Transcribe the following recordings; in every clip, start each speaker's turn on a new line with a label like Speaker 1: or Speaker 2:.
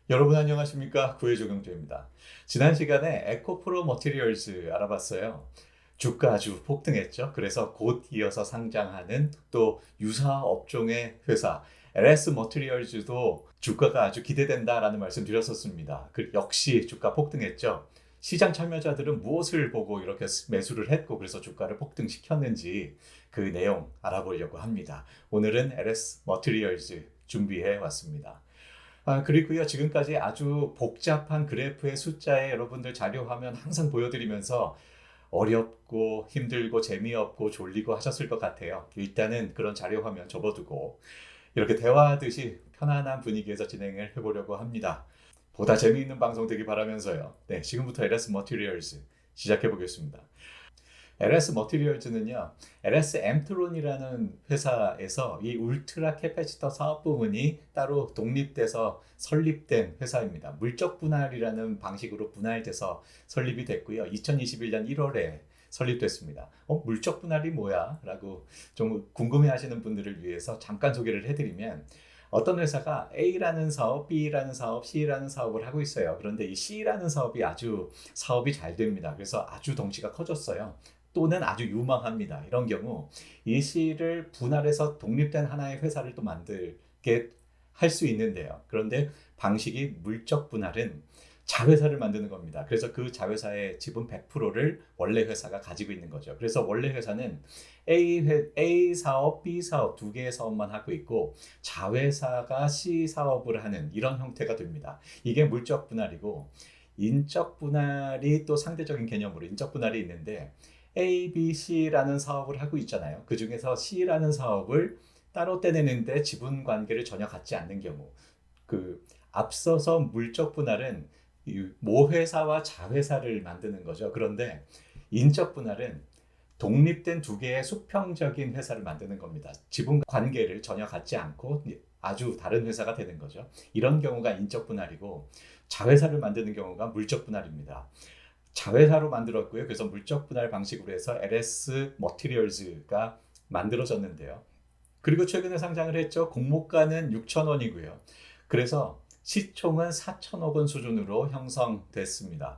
Speaker 1: 여러분 안녕하십니까? 구해조경조입니다. 지난 시간에 에코프로 머티리얼즈 알아봤어요. 주가 아주 폭등했죠. 그래서 곧 이어서 상장하는 또 유사 업종의 회사 LS 머티리얼즈도 주가가 아주 기대된다라는 말씀 드렸었습니다. 역시 주가 폭등했죠. 시장 참여자들은 무엇을 보고 이렇게 매수를 했고 그래서 주가를 폭등시켰는지 그 내용 알아보려고 합니다. 오늘은 LS 머티리얼즈 준비해 왔습니다. 그리고요, 지금까지 아주 복잡한 그래프의 숫자에 여러분들 자료 화면 항상 보여드리면서 어렵고 힘들고 재미없고 졸리고 하셨을 것 같아요. 일단은 그런 자료 화면 접어두고 이렇게 대화하듯이 편안한 분위기에서 진행을 해보려고 합니다. 보다 재미있는 방송 되기 바라면서요. 네, 지금부터 LS 머티리얼즈 시작해 보겠습니다. LS 머티리얼즈는요, LS 엠트론이라는 회사에서 이 울트라 캐패시터 사업 부문이 따로 독립돼서 설립된 회사입니다. 물적 분할이라는 방식으로 분할돼서 설립이 됐고요. 2021년 1월에 설립됐습니다. 물적 분할이 뭐야? 라고 좀 궁금해 하시는 분들을 위해서 잠깐 소개를 해드리면, 어떤 회사가 A라는 사업, B라는 사업, C라는 사업을 하고 있어요. 그런데 이 C라는 사업이 아주 사업이 잘 됩니다. 그래서 아주 덩치가 커졌어요. 또는 아주 유망합니다. 이런 경우 이 C를 분할해서 독립된 하나의 회사를 또 만들게 할 수 있는데요. 그런데 방식이 물적 분할은 자회사를 만드는 겁니다. 그래서 그 자회사의 지분 100%를 원래 회사가 가지고 있는 거죠. 그래서 원래 회사는 A 사업, B 사업 두 개의 사업만 하고 있고 자회사가 C 사업을 하는 이런 형태가 됩니다. 이게 물적 분할이고, 인적 분할이 또 상대적인 개념으로 인적 분할이 있는데, A, B, C라는 사업을 하고 있잖아요. 그 중에서 C라는 사업을 따로 떼내는데 지분 관계를 전혀 갖지 않는 경우, 앞서서 물적 분할은 모회사와 자회사를 만드는 거죠. 그런데 인적 분할은 독립된 두 개의 수평적인 회사를 만드는 겁니다. 지분 관계를 전혀 갖지 않고 아주 다른 회사가 되는 거죠. 이런 경우가 인적 분할이고, 자회사를 만드는 경우가 물적 분할입니다. 자회사로 만들었고요. 그래서 물적 분할 방식으로 해서 LS 머티리얼즈가 만들어졌는데요. 그리고 최근에 상장을 했죠. 공모가는 6천원이고요. 그래서 시총은 4천억 원 수준으로 형성됐습니다.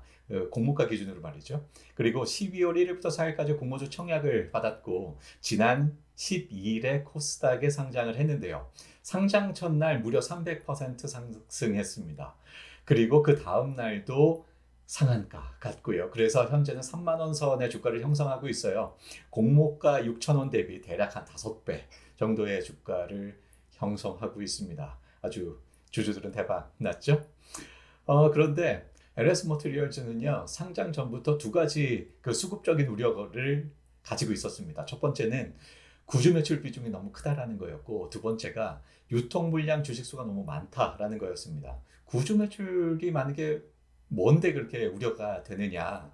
Speaker 1: 공모가 기준으로 말이죠. 그리고 12월 1일부터 4일까지 공모주 청약을 받았고, 지난 12일에 코스닥에 상장을 했는데요. 상장 첫날 무려 300% 상승했습니다. 그리고 그 다음 날도 상한가 같고요. 그래서 현재는 3만 원 선의 주가를 형성하고 있어요. 공모가 6천 원 대비 대략 한 5배 정도의 주가를 형성하고 있습니다. 아주 주주들은 대박 났죠? 그런데 LS 머티리얼즈는요, 상장 전부터 두 가지 수급적인 우려를 가지고 있었습니다. 첫 번째는 구주 매출 비중이 너무 크다라는 거였고, 두 번째가 유통 물량 주식수가 너무 많다라는 거였습니다. 구주 매출이 많은 게 뭔데 그렇게 우려가 되느냐?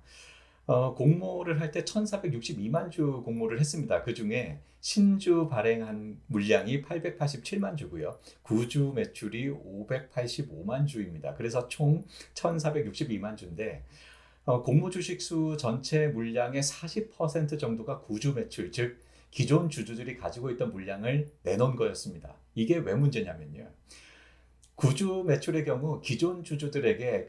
Speaker 1: 공모를 할 때 1,462만 주 공모를 했습니다. 그 중에 신주 발행한 물량이 887만 주고요. 구주 매출이 585만 주입니다. 그래서 총 1,462만 주인데, 공모 주식수 전체 물량의 40% 정도가 구주 매출, 즉 기존 주주들이 가지고 있던 물량을 내놓은 거였습니다. 이게 왜 문제냐면요, 구주 매출의 경우 기존 주주들에게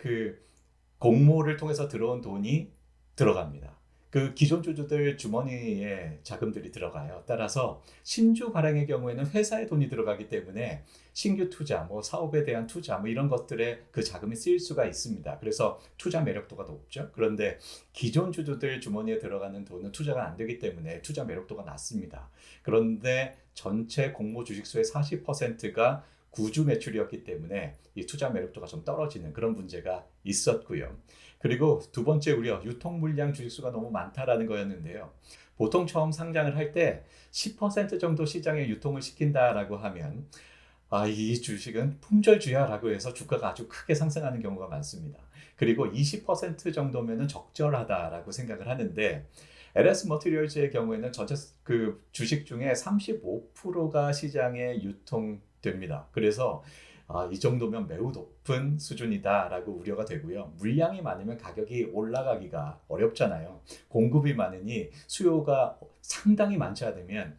Speaker 1: 공모를 통해서 들어온 돈이 들어갑니다. 그 기존 주주들 주머니에 자금들이 들어가요. 따라서 신주 발행의 경우에는 회사에 돈이 들어가기 때문에 신규 투자, 사업에 대한 투자, 이런 것들에 그 자금이 쓰일 수가 있습니다. 그래서 투자 매력도가 높죠. 그런데 기존 주주들 주머니에 들어가는 돈은 투자가 안 되기 때문에 투자 매력도가 낮습니다. 그런데 전체 공모 주식수의 40%가 구주 매출이었기 때문에 이 투자 매력도가 좀 떨어지는 그런 문제가 있었고요. 그리고 두 번째 우려, 유통 물량 주식수가 너무 많다라는 거였는데요. 보통 처음 상장을 할 때 10% 정도 시장에 유통을 시킨다라고 하면, 이 주식은 품절주야라고 해서 주가가 아주 크게 상승하는 경우가 많습니다. 그리고 20% 정도면 적절하다라고 생각을 하는데, LS 머티리얼즈의 경우에는 전체 주식 중에 35%가 시장에 유통됩니다. 그래서 이 정도면 매우 높은 수준이다라고 우려가 되고요. 물량이 많으면 가격이 올라가기가 어렵잖아요. 공급이 많으니 수요가 상당히 많지 않으면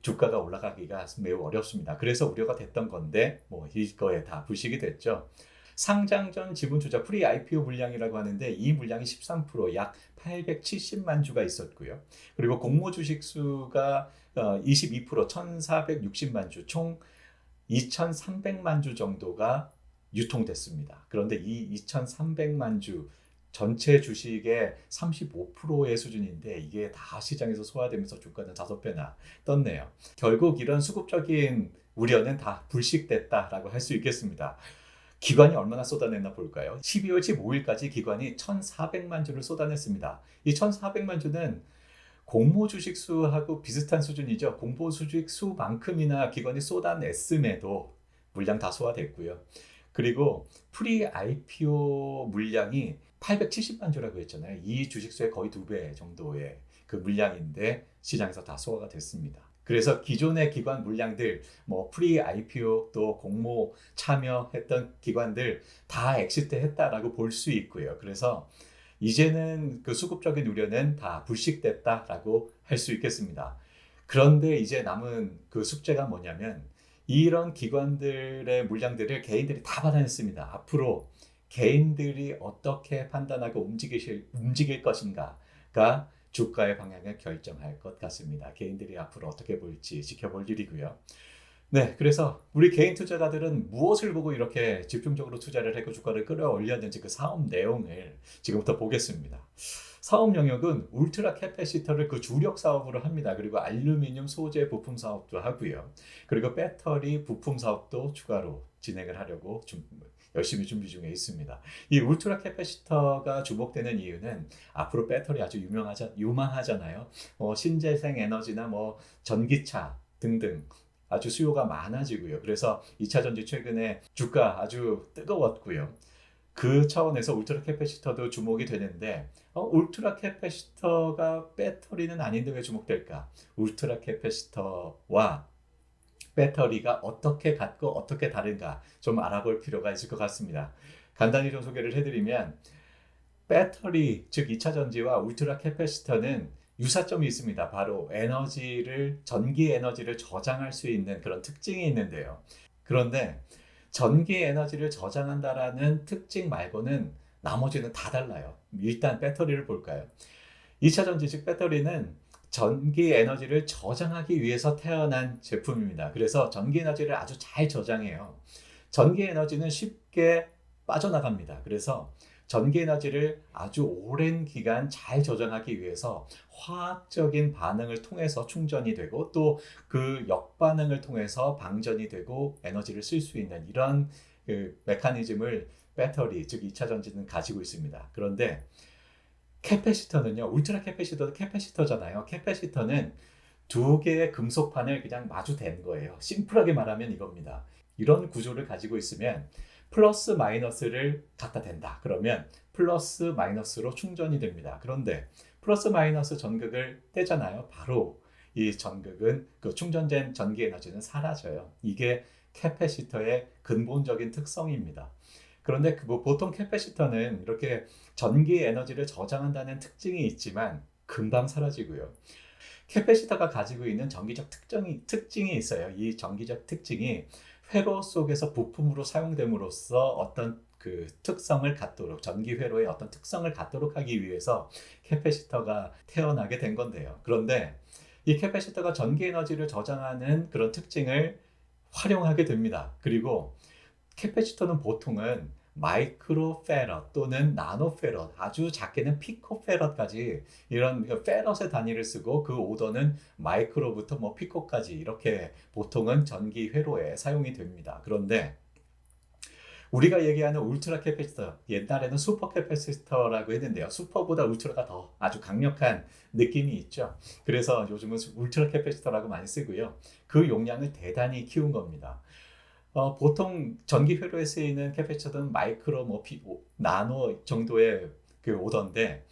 Speaker 1: 주가가 올라가기가 매우 어렵습니다. 그래서 우려가 됐던 건데 뭐 이거에 다 불식이 됐죠. 상장 전 지분 투자 프리 IPO 물량이라고 하는데 이 물량이 13%약 870만 주가 있었고요. 그리고 공모 주식 수가 22% 1460만 주, 총 2300만 주 정도가 유통됐습니다. 그런데 이 2300만 주 전체 주식의 35%의 수준인데 이게 다 시장에서 소화되면서 주가는 5배나 떴네요. 결국 이런 수급적인 우려는 다 불식됐다라고 할 수 있겠습니다. 기관이 얼마나 쏟아냈나 볼까요? 12월 15일까지 기관이 1,400만 주를 쏟아냈습니다. 이 1,400만 주는 공모 주식 수하고 비슷한 수준이죠. 공모 주식 수만큼이나 기관이 쏟아냈음에도 물량 다 소화됐고요. 그리고 프리 IPO 물량이 870만 주라고 했잖아요. 이 주식수의 거의 2배 정도의 그 물량인데 시장에서 다 소화가 됐습니다. 그래서 기존의 기관 물량들, 뭐 프리 IPO 또 공모 참여했던 기관들 다 엑시트 했다라고 볼 수 있고요. 그래서 이제는 그 수급적인 우려는 다 불식됐다라고 할 수 있겠습니다. 그런데 이제 남은 그 숙제가 뭐냐면 이런 기관들의 물량들을 개인들이 다 받아냈습니다. 앞으로 개인들이 어떻게 판단하고 움직일 것인가가 주가의 방향을 결정할 것 같습니다. 개인들이 앞으로 어떻게 볼지 지켜볼 일이고요. 네, 그래서 우리 개인 투자자들은 무엇을 보고 이렇게 집중적으로 투자를 하고 주가를 끌어올렸는지 그 사업 내용을 지금부터 보겠습니다. 사업 영역은 울트라 캐패시터를 그 주력 사업으로 합니다. 그리고 알루미늄 소재 부품 사업도 하고요. 그리고 배터리 부품 사업도 추가로 진행을 하려고 열심히 준비 중에 있습니다. 이 울트라 캐패시터가 주목되는 이유는 앞으로 배터리 아주 유망하잖아요. 신재생 에너지나 뭐 전기차 등등 아주 수요가 많아지고요. 그래서 2차 전지 최근에 주가 아주 뜨거웠고요. 그 차원에서 울트라 캐패시터도 주목이 되는데 울트라 캐패시터가 배터리는 아닌데 왜 주목될까? 울트라 캐패시터와 배터리가 어떻게 같고 어떻게 다른가 좀 알아볼 필요가 있을 것 같습니다. 간단히 좀 소개를 해드리면 배터리, 즉 2차 전지와 울트라 캐패시터는 유사점이 있습니다. 바로 전기 에너지를 저장할 수 있는 그런 특징이 있는데요. 그런데 전기 에너지를 저장한다라는 특징 말고는 나머지는 다 달라요. 일단 배터리를 볼까요? 2차 전지, 즉 배터리는 전기 에너지를 저장하기 위해서 태어난 제품입니다. 그래서 전기 에너지를 아주 잘 저장해요. 전기 에너지는 쉽게 빠져나갑니다. 그래서 전기 에너지를 아주 오랜 기간 잘 저장하기 위해서 화학적인 반응을 통해서 충전이 되고 또 그 역반응을 통해서 방전이 되고 에너지를 쓸 수 있는 이런 그 메커니즘을 배터리, 즉 2차 전지는 가지고 있습니다. 그런데 캐패시터는요, 울트라 캐패시터잖아요. 캐패시터는 두 개의 금속판을 그냥 마주 댄 거예요. 심플하게 말하면 이겁니다. 이런 구조를 가지고 있으면 플러스 마이너스를 갖다 댄다. 그러면 플러스 마이너스로 충전이 됩니다. 그런데 플러스 마이너스 전극을 떼잖아요. 바로 이 전극은 그 충전된 전기 에너지는 사라져요. 이게 캐패시터의 근본적인 특성입니다. 그런데 보통 캐패시터는 이렇게 전기 에너지를 저장한다는 특징이 있지만 금방 사라지고요. 캐패시터가 가지고 있는 전기적 특징이 있어요. 이 전기적 특징이 회로 속에서 부품으로 사용됨으로써 어떤 그 특성을 갖도록, 전기 회로의 어떤 특성을 갖도록 하기 위해서 캐패시터가 태어나게 된 건데요. 그런데 이 캐패시터가 전기 에너지를 저장하는 그런 특징을 활용하게 됩니다. 그리고 캐패시터는 보통은 마이크로페럿 또는 나노페럿, 아주 작게는 피코페럿까지 이런 페럿의 단위를 쓰고 그 오더는 마이크로부터 뭐 피코까지 이렇게 보통은 전기 회로에 사용이 됩니다. 그런데 우리가 얘기하는 울트라 캐패시터, 옛날에는 슈퍼 캐패시터라고 했는데요. 슈퍼보다 울트라가 더 아주 강력한 느낌이 있죠. 그래서 요즘은 울트라 캐패시터라고 많이 쓰고요. 그 용량을 대단히 키운 겁니다. 보통 전기 회로에 쓰이는 캐패시터는 마이크로, 나노 정도의 그 오더인데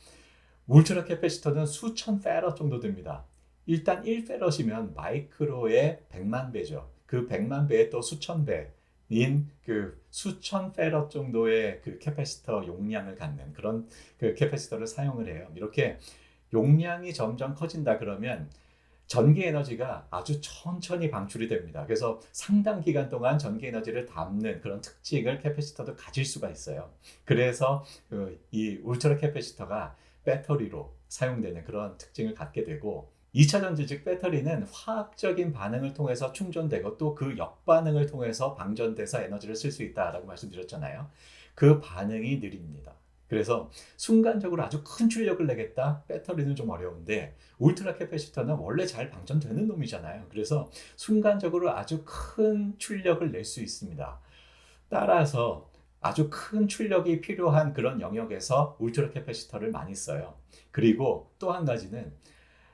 Speaker 1: 울트라 캐패시터는 수천 페럿 정도 됩니다. 일단 1페럿이면 마이크로의 100만 배죠. 그 100만 배에 또 수천 배인 그 수천 페럿 정도의 그 캐패시터 용량을 갖는 그런 그 캐패시터를 사용을 해요. 이렇게 용량이 점점 커진다 그러면 전기 에너지가 아주 천천히 방출이 됩니다. 그래서 상당 기간 동안 전기 에너지를 담는 그런 특징을 캐패시터도 가질 수가 있어요. 그래서 이 울트라 캐패시터가 배터리로 사용되는 그런 특징을 갖게 되고, 2차 전지 즉 배터리는 화학적인 반응을 통해서 충전되고 또 그 역반응을 통해서 방전돼서 에너지를 쓸 수 있다라고 말씀드렸잖아요. 그 반응이 느립니다. 그래서 순간적으로 아주 큰 출력을 내겠다? 배터리는 좀 어려운데, 울트라 캐패시터는 원래 잘 방전되는 놈이잖아요. 그래서 순간적으로 아주 큰 출력을 낼 수 있습니다. 따라서 아주 큰 출력이 필요한 그런 영역에서 울트라 캐패시터를 많이 써요. 그리고 또 한 가지는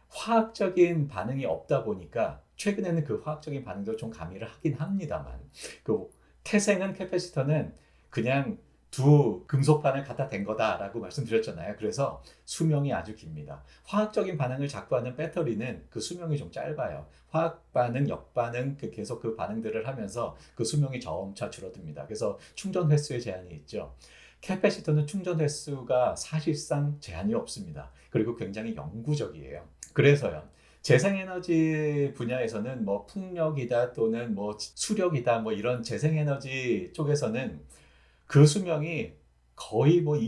Speaker 1: 화학적인 반응이 없다 보니까, 최근에는 그 화학적인 반응도 좀 가미를 하긴 합니다만, 그 태생은 캐패시터는 그냥 두 금속판을 갖다 댄 거다라고 말씀드렸잖아요. 그래서 수명이 아주 깁니다. 화학적인 반응을 자꾸 하는 배터리는 그 수명이 좀 짧아요. 화학 반응, 역반응, 계속 그 반응들을 하면서 그 수명이 점차 줄어듭니다. 그래서 충전 횟수에 제한이 있죠. 캐패시터는 충전 횟수가 사실상 제한이 없습니다. 그리고 굉장히 영구적이에요. 그래서요, 재생에너지 분야에서는 뭐 풍력이다 또는 뭐 수력이다 뭐 이런 재생에너지 쪽에서는 그 수명이 거의 뭐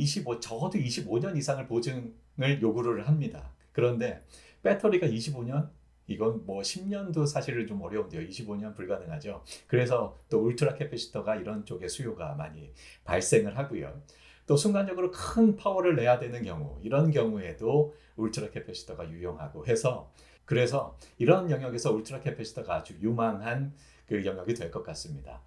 Speaker 1: 적어도 25년 이상을 보증을 요구를 합니다. 그런데 배터리가 25년? 이건 뭐 10년도 사실은 좀 어려운데요. 25년 불가능하죠. 그래서 또 울트라 캐패시터가 이런 쪽에 수요가 많이 발생을 하고요. 또 순간적으로 큰 파워를 내야 되는 경우, 이런 경우에도 울트라 캐패시터가 유용하고 해서, 그래서 이런 영역에서 울트라 캐패시터가 아주 유망한 그 영역이 될 것 같습니다.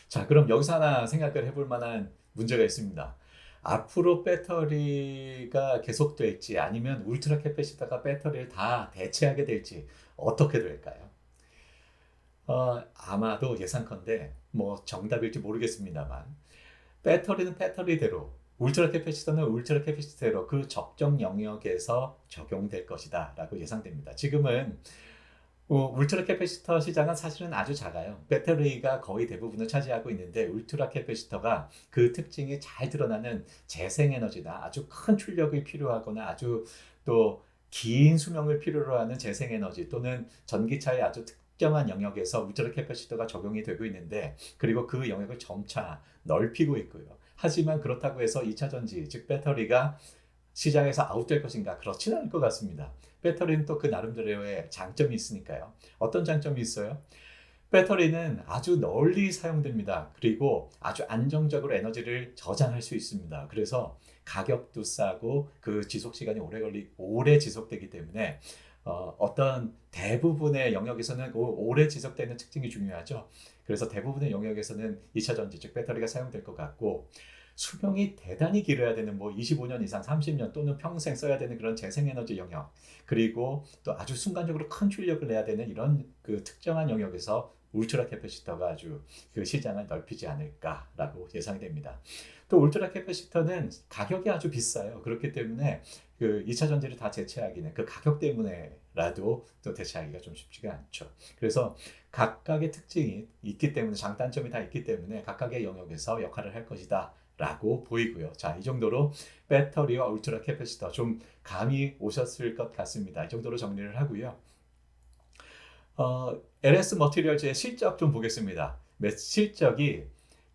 Speaker 1: 자, 그럼 여기서 하나 생각을 해볼 만한 문제가 있습니다. 앞으로 배터리가 계속될지 아니면 울트라 캐패시터가 배터리를 다 대체하게 될지 어떻게 될까요? 아마도 예상컨대 뭐 정답일지 모르겠습니다만, 배터리는 배터리대로, 울트라 캐패시터는 울트라 캐패시터대로 그 적정 영역에서 적용될 것이다 라고 예상됩니다. 지금은 울트라 캐패시터 시장은 사실은 아주 작아요. 배터리가 거의 대부분을 차지하고 있는데, 울트라 캐패시터가 그 특징이 잘 드러나는 재생에너지나 아주 큰 출력이 필요하거나 아주 또 긴 수명을 필요로 하는 재생에너지 또는 전기차의 아주 특정한 영역에서 울트라 캐패시터가 적용이 되고 있는데, 그리고 그 영역을 점차 넓히고 있고요. 하지만 그렇다고 해서 2차 전지 즉 배터리가 시장에서 아웃될 것인가? 그렇지는 않을 것 같습니다. 배터리는 또 그 나름대로의 장점이 있으니까요. 어떤 장점이 있어요? 배터리는 아주 널리 사용됩니다. 그리고 아주 안정적으로 에너지를 저장할 수 있습니다. 그래서 가격도 싸고 그 지속 시간이 오래 지속되기 때문에 어떤 대부분의 영역에서는 오래 지속되는 특징이 중요하죠. 그래서 대부분의 영역에서는 2차 전지 즉 배터리가 사용될 것 같고, 수명이 대단히 길어야 되는 뭐 25년 이상 30년 또는 평생 써야 되는 그런 재생에너지 영역, 그리고 또 아주 순간적으로 큰 출력을 내야 되는 이런 그 특정한 영역에서 울트라 캐패시터가 아주 그 시장을 넓히지 않을까라고 예상됩니다. 또 울트라 캐패시터는 가격이 아주 비싸요. 그렇기 때문에 그 2차 전지를 다 대체하기는 그 가격 때문에라도 또 대체하기가 좀 쉽지가 않죠. 그래서 각각의 특징이 있기 때문에, 장단점이 다 있기 때문에 각각의 영역에서 역할을 할 것이다 라고 보이고요. 자, 이 정도로 배터리와 울트라 캐패시터 좀 감이 오셨을 것 같습니다. 이 정도로 정리를 하고요. LS 머티리얼즈의 실적 좀 보겠습니다. 실적이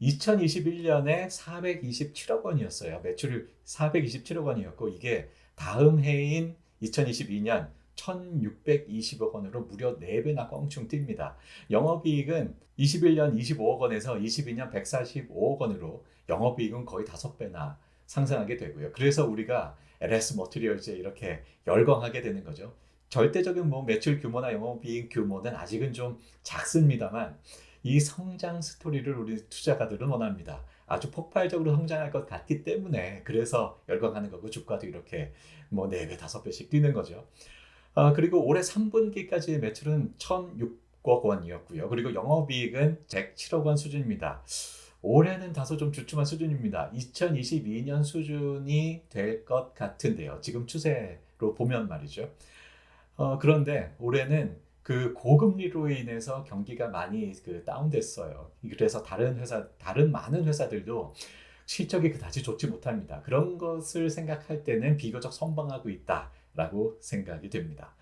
Speaker 1: 2021년에 427억 원이었어요. 매출이 427억 원이었고, 이게 다음 해인 2022년 1620억 원으로 무려 4배나 껑충 뜁니다. 영업이익은 21년 25억 원에서 22년 145억 원으로 영업이익은 거의 5배나 상승하게 되고요. 그래서 우리가 LS 머티리얼즈에 이렇게 열광하게 되는 거죠. 절대적인 뭐 매출 규모나 영업이익 규모는 아직은 좀 작습니다만, 이 성장 스토리를 우리 투자가들은 원합니다. 아주 폭발적으로 성장할 것 같기 때문에 그래서 열광하는 거고, 주가도 이렇게 뭐 4배, 5배씩 뛰는 거죠. 그리고 올해 3분기까지의 매출은 1,006억 원이었고요. 그리고 영업이익은 107억 원 수준입니다. 올해는 다소 좀 주춤한 수준입니다. 2022년 수준이 될 것 같은데요. 지금 추세로 보면 말이죠. 그런데 올해는 그 고금리로 인해서 경기가 많이 다운됐어요. 그래서 다른 많은 회사들도 실적이 그다지 좋지 못합니다. 그런 것을 생각할 때는 비교적 선방하고 있다라고 생각이 됩니다.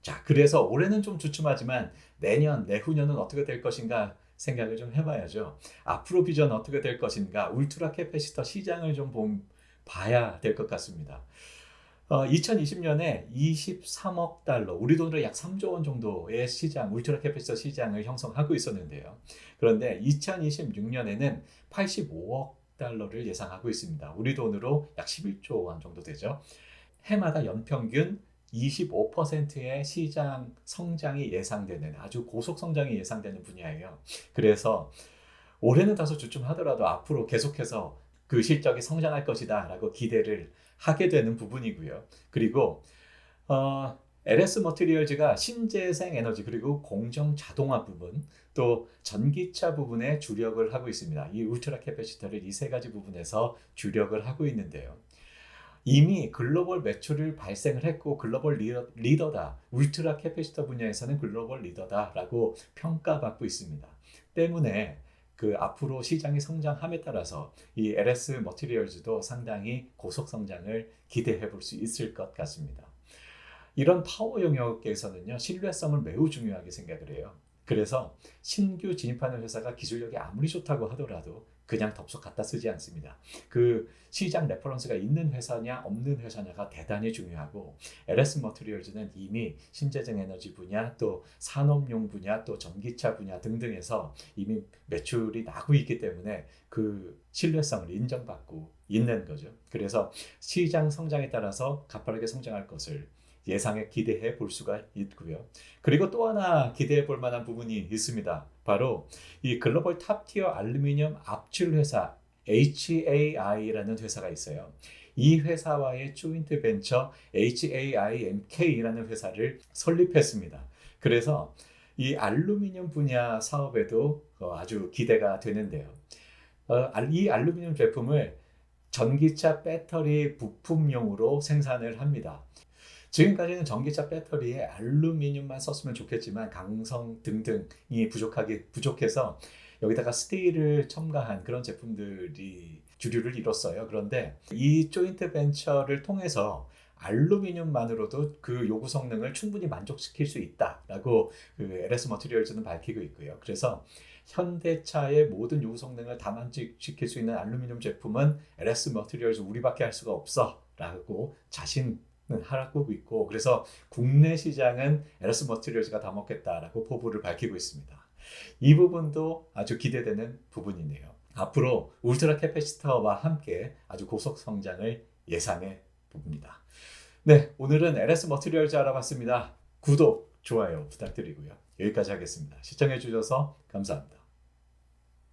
Speaker 1: 자, 그래서 올해는 좀 주춤하지만 내년, 내후년은 어떻게 될 것인가 생각을 좀 해봐야죠. 앞으로 비전 어떻게 될 것인가, 울트라 캐패시터 시장을 좀 봐야 될 것 같습니다. 2020년에 23억 달러, 우리 돈으로 약 3조 원 정도의 시장, 울트라 캐패시터 시장을 형성하고 있었는데요. 그런데 2026년에는 85억 달러를 예상하고 있습니다. 우리 돈으로 약 11조 원 정도 되죠. 해마다 연평균 25%의 시장 성장이 예상되는, 아주 고속 성장이 예상되는 분야예요. 그래서 올해는 다소 주춤하더라도 앞으로 계속해서 그 실적이 성장할 것이다 라고 기대를 하게 되는 부분이고요. 그리고 LS 머티리얼즈가 신재생 에너지 그리고 공정 자동화 부분, 또 전기차 부분에 주력을 하고 있습니다. 이 울트라 캐패시터를 이 세 가지 부분에서 주력을 하고 있는데요. 이미 글로벌 매출을 발생을 했고 글로벌 리더다. 울트라 캐패시터 분야에서는 글로벌 리더다라고 평가받고 있습니다. 때문에 그 앞으로 시장이 성장함에 따라서 이 LS 머티리얼즈도 상당히 고속 성장을 기대해 볼 수 있을 것 같습니다. 이런 파워 영역에서는요, 신뢰성을 매우 중요하게 생각을 해요. 그래서 신규 진입하는 회사가 기술력이 아무리 좋다고 하더라도 그냥 덥석 갖다 쓰지 않습니다. 그 시장 레퍼런스가 있는 회사냐 없는 회사냐가 대단히 중요하고, LS 머티리얼즈는 이미 신재생 에너지 분야, 또 산업용 분야, 또 전기차 분야 등등에서 이미 매출이 나고 있기 때문에 그 신뢰성을 인정받고 있는 거죠. 그래서 시장 성장에 따라서 가파르게 성장할 것을 예상에 기대해 볼 수가 있고요. 그리고 또 하나 기대해 볼 만한 부분이 있습니다. 바로 이 글로벌 탑티어 알루미늄 압출 회사 HAI라는 회사가 있어요. 이 회사와의 조인트 벤처 HAIMK라는 회사를 설립했습니다. 그래서 이 알루미늄 분야 사업에도 아주 기대가 되는데요. 이 알루미늄 제품을 전기차 배터리 부품용으로 생산을 합니다. 지금까지는 전기차 배터리에 알루미늄만 썼으면 좋겠지만 강성 등등이 부족해서 여기다가 스틸을 첨가한 그런 제품들이 주류를 이뤘어요. 그런데 이 조인트 벤처를 통해서 알루미늄만으로도 그 요구 성능을 충분히 만족시킬 수 있다라고 그 LS 머티리얼즈는 밝히고 있고요. 그래서 현대차의 모든 요구 성능을 다 만족시킬 수 있는 알루미늄 제품은 LS 머티리얼즈 우리밖에 할 수가 없어라고 하고 있고, 그래서 국내 시장은 LS 머티리얼즈가 다 먹겠다라고 포부를 밝히고 있습니다. 이 부분도 아주 기대되는 부분이네요. 앞으로 울트라 캐패시터와 함께 아주 고속 성장을 예상해 봅니다. 네, 오늘은 LS 머티리얼즈 알아봤습니다. 구독, 좋아요 부탁드리고요. 여기까지 하겠습니다. 시청해 주셔서 감사합니다.